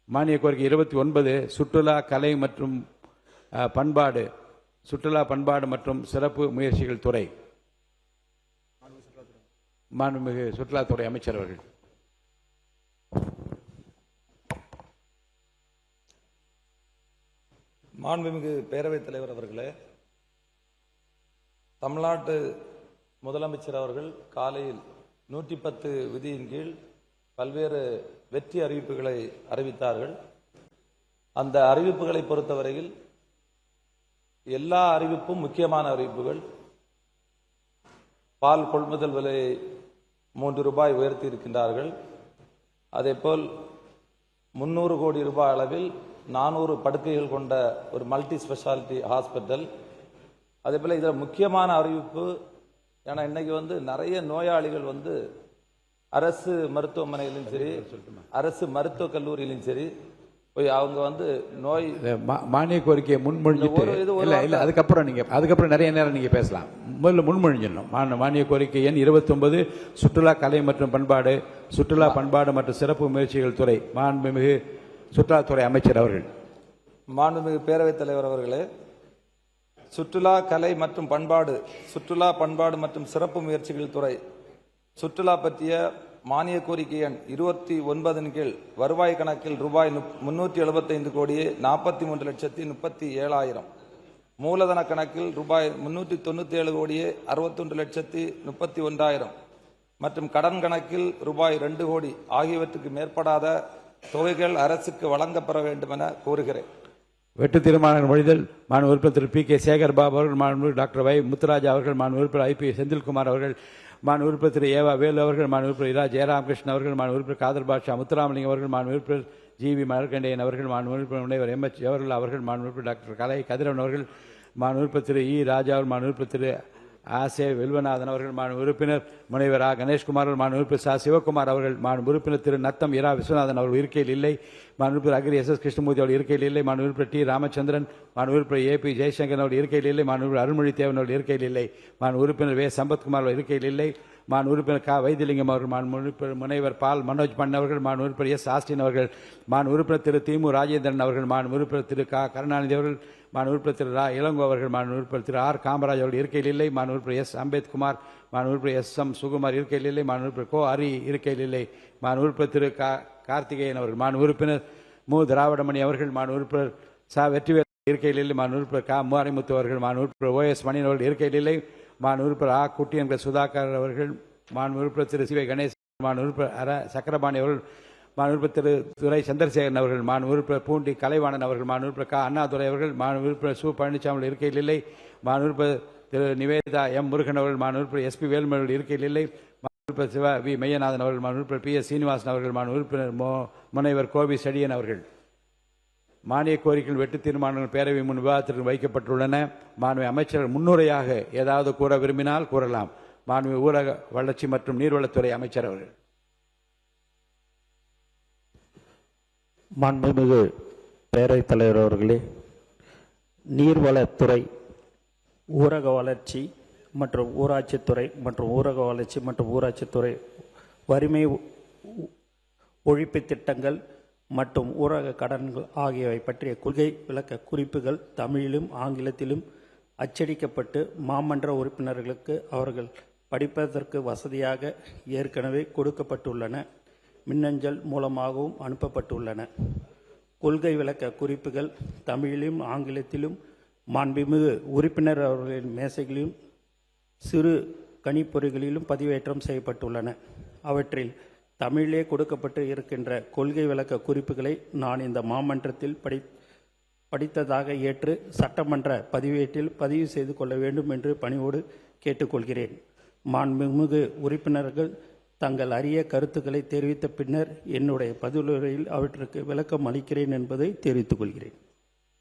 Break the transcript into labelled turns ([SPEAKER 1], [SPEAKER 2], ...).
[SPEAKER 1] மானிய கோரிக்கை 29 சுற்றுலா கலை மற்றும் பண்பாடு மற்றும் சிறப்பு முயற்சிகள் துறை. மாண்புமிகு சுற்றுலாத்துறை அமைச்சர் அவர்கள்.
[SPEAKER 2] மாண்புமிகு பேரவைத் தலைவர் அவர்களே, தமிழ்நாட்டு முதலமைச்சர் அவர்கள் காலையில் 110 விதியின் கீழ் பல்வேறு வெற்றி அறிவிப்புகளை அறிவித்தார்கள். அந்த அறிவிப்புகளை பொறுத்தவரையில் எல்லா அறிவிப்பும் முக்கியமான அறிவிப்புகள். பால் கொள்முதல் விலை 3 ரூபாய் உயர்த்தி இருக்கின்றார்கள். அதேபோல் 300 கோடி ரூபாய் அளவில் 400 படுக்கைகள் கொண்ட ஒரு மல்டி ஸ்பெஷாலிட்டி ஹாஸ்பிட்டல். அதேபோல் இதில் முக்கியமான அறிவிப்பு, ஏன்னா இன்னைக்கு நிறைய நோயாளிகள் அரசு மருத்துவமனையிலும் சரி, அரசு மருத்துவக் கல்லூரியிலும் சரி போய் அவங்க நோய்
[SPEAKER 1] மானிய கோரிக்கையை முன்மொழிஞ்சிட்டு அதுக்கப்புறம் நிறைய நேரம் நீங்க பேசலாம். முதல்ல முன்மொழிஞ்சிடணும். மானிய கோரிக்கை எண் 29 சுற்றுலா கலை மற்றும் பண்பாடு மற்றும் சிறப்பு முயற்சிகள் துறை. மாண்புமிகு சுற்றுலாத்துறை அமைச்சர் அவர்கள்.
[SPEAKER 2] மாண்புமிகு பேரவைத் தலைவர் அவர்களே, சுற்றுலா கலை மற்றும் பண்பாடு மற்றும் சிறப்பு முயற்சிகள் துறை சுற்றுலா பற்றிய மானிய கோரிக்கை எண் 29 கீழ் வருவாய் கணக்கில் ரூபாய் 375 கோடியே 43,37,000, மூலதன கணக்கில் ரூபாய் 397 கோடியே 61,31,000 மற்றும் கடன் கணக்கில் ரூபாய் 2 கோடி ஆகியவற்றுக்கு மேற்படாத தொகைகள் அரசுக்கு வழங்கப்பெற வேண்டும் என கோருகிறேன்.
[SPEAKER 1] வெட்டு தீர்மானம் மொழிதல். மாண்பு உறுப்பினர் திரு பி.கே. சேகர் பாபு அவர்கள், மாண்பு டாக்டர் வை முத்துராஜா அவர்கள், மாண்பு உறுப்பினர் ஐ.பி. செந்தில்குமார் அவர்கள், மாண்பு உறுப்பினர் திரு ஏவா வேலு அவர்கள், மாண்பு உறுப்பினர் இரா ஜெயராமகிருஷ்ணன் அவர்கள், மாண்பு உறுப்பினர் காதர் பாட்ஷா முத்துராமலிங்கம் அவர்கள், மாண்பு உறுப்பினர் ஜி.வி. மலர்கண்டையன் அவர்கள், மாண்பு உறுப்பினர் முனைவர் எம்.எச். ஜவஹர்லால் அவர்கள், மாண்பு உறுப்பினர் டாக்டர் கலை கதிரவன் அவர்கள், மாண்பு உறுப்பினர் திரு இ. ராஜா, மாண்பு உறுப்பினர் திரு ஆசே வெல்வநாதன் அவர்கள், மாண்பு உறுப்பினர் முனைவர் ஆ. கணேஷ்குமார், மாண்பு உறுப்பினர் சா. சிவகுமார் அவர்கள், மாண்பு உறுப்பினர் திரு நத்தம் இரா விஸ்வநாதன் அவர்கள் இருக்கையில் இல்லை, மாண்பு உறுப்பினர் அக்ரி எஸ். கிருஷ்ணமூர்த்தி அவர்கள் இருக்கையில் இல்லை, மாண்பு உறுப்பினர் டி. ராமச்சந்திரன், மாண்பு உறுப்பினர் ஏ. பி. ஜெய்சங்கர் அவர்கள் இருக்கையில் இல்லை, மாண்பு உறுப்பினர் அருள்மொழி தேவன் அவர்கள் இருக்கையில் இல்லை, மாண்பு உறுப்பினர் வே. சம்பத்குமார் அவர்கள் இருக்கையில் இல்லை, மாண்பு உறுப்பினர் கா. வைத்திலிங்கம் அவர்கள், மாண்பு உறுப்பினர் முனைவர் பால் மனோஜ் பண்ண அவர்கள், மாண்பு உறுப்பினர் எஸ். ஆஸ்டின் அவர்கள், மாண்பு உறுப்பினர் திரு தி. மு. ராஜேந்திரன் அவர்கள், மாண்பு உறுப்பினர் திரு க. கருணாநிதி அவர்கள், மாண்பு உறுப்பினர் திரு ரா. இளங்கோ அவர்கள், மாண்பு உறுப்பினர் திரு ஆர். காமராஜ் அவர்கள் இருக்கையில் இல்லை, மாண்பு உறுப்பினர் எஸ். அம்பேத்குமார், மாண்பு உறுப்பினர் எஸ். எம். சுகுமார் இருக்கையில் இல்லை, மாண்பு உறுப்பினர் கோ. ஹரி இருக்கையில் இல்லை, மாண்பு உறுப்பினர் திரு கார்த்திகேயன் அவர்கள், மாண்பு உறுப்பினர் மு. திராவிடமணி அவர்கள், மாண்பு உறுப்பினர் ச. வெற்றிவேல் இருக்கையில் இல்லை, மாண்பு உறுப்பினர் க. மாரிமுத்து அவர்கள், மாண்பு உறுப்பினர் ஓ. எஸ். மணியன் அவர்கள் இருக்கையில் இல்லை, மாண்பு உறுப்பினர் ஆ. குட்டி என்ற சுதாகர் அவர்கள், மாண்பு உறுப்பினர் திரு சி. கணேசன், மாண்பு உறுப்பினர் அர. சக்கரபாணி அவர்கள், மாண்பு உறுப்பினர் திரு துரை சந்திரசேகரன் அவர்கள், மாண்பு உறுப்பினர் பூண்டி கலைவாணன் அவர்கள், மாண்பு உறுப்பினர் க. அண்ணாதுரை அவர்கள், மாண்பு உறுப்பினர் சு. பழனிசாமி இருக்கையில் இல்லை, மாண்பு உறுப்பினர் திரு நிவேதா எம். முருகன் அவர்கள், மாண்பு உறுப்பினர் எஸ். பி. வேலுமணி இருக்கையில் இல்லை, மாண்பு உறுப்பினர் சிவ. வி. மையநாதன் அவர்கள், மாண்பு உறுப்பினர் பி. எஸ். சீனிவாசன் அவர்கள், மாண்பு உறுப்பினர் முனைவர் கோபி செடியன் அவர்கள். மானிய கோரிக்கைகள் வெட்டு தீர்மானங்கள் பேரவை முன் விவாதத்திற்கு வைக்கப்பட்டுள்ளன. மாண்பு அமைச்சர்கள் முன்னுரையாக ஏதாவது கூற விரும்பினால் கூறலாம். மாண்பு ஊரக வளர்ச்சி மற்றும் நீர்வளத்துறை அமைச்சர் அவர்கள்.
[SPEAKER 3] மாண்புமிகு பேரவைத் தலைவர் அவர்களே, நீர்வளத்துறை, ஊரக வளர்ச்சி மற்றும் ஊராட்சித்துறை வறுமை ஒழிப்பு திட்டங்கள் மற்றும் ஊரக கடன்கள் ஆகியவை பற்றிய கொள்கை விளக்க குறிப்புகள் தமிழிலும் ஆங்கிலத்திலும் அச்சடிக்கப்பட்டு மாமன்ற உறுப்பினர்களுக்கு அவர்கள் படிப்பதற்கு வசதியாக ஏற்கனவே கொடுக்கப்பட்டுள்ளன. மின்னஞ்சல் மூலமாகவும் அனுப்பப்பட்டுள்ளன. கொள்கை விளக்க குறிப்புகள் தமிழிலும் ஆங்கிலத்திலும் மாண்புமிகு உறுப்பினர் அவர்களின் மேசைகளிலும் சிறு கணிப்பொறிகளிலும் பதிவேற்றம் செய்யப்பட்டுள்ளன. அவற்றில் தமிழிலே கொடுக்கப்பட்டு இருக்கின்ற கொள்கை விளக்க குறிப்புகளை நான் இந்த மாமன்றத்தில் படித்ததாக ஏற்று சட்டமன்ற பதிவேட்டில் பதிவு செய்து கொள்ள வேண்டும் என்று பணிவோடு கேட்டுக்கொள்கிறேன். மாண்புமிகு உறுப்பினர்கள் தங்கள் அரிய கருத்துக்களை தெரிவித்த பின்னர் என்னுடைய பதிலுரையில் அவற்றுக்கு விளக்கம் அளிக்கிறேன் என்பதை தெரிவித்துக் கொள்கிறேன்.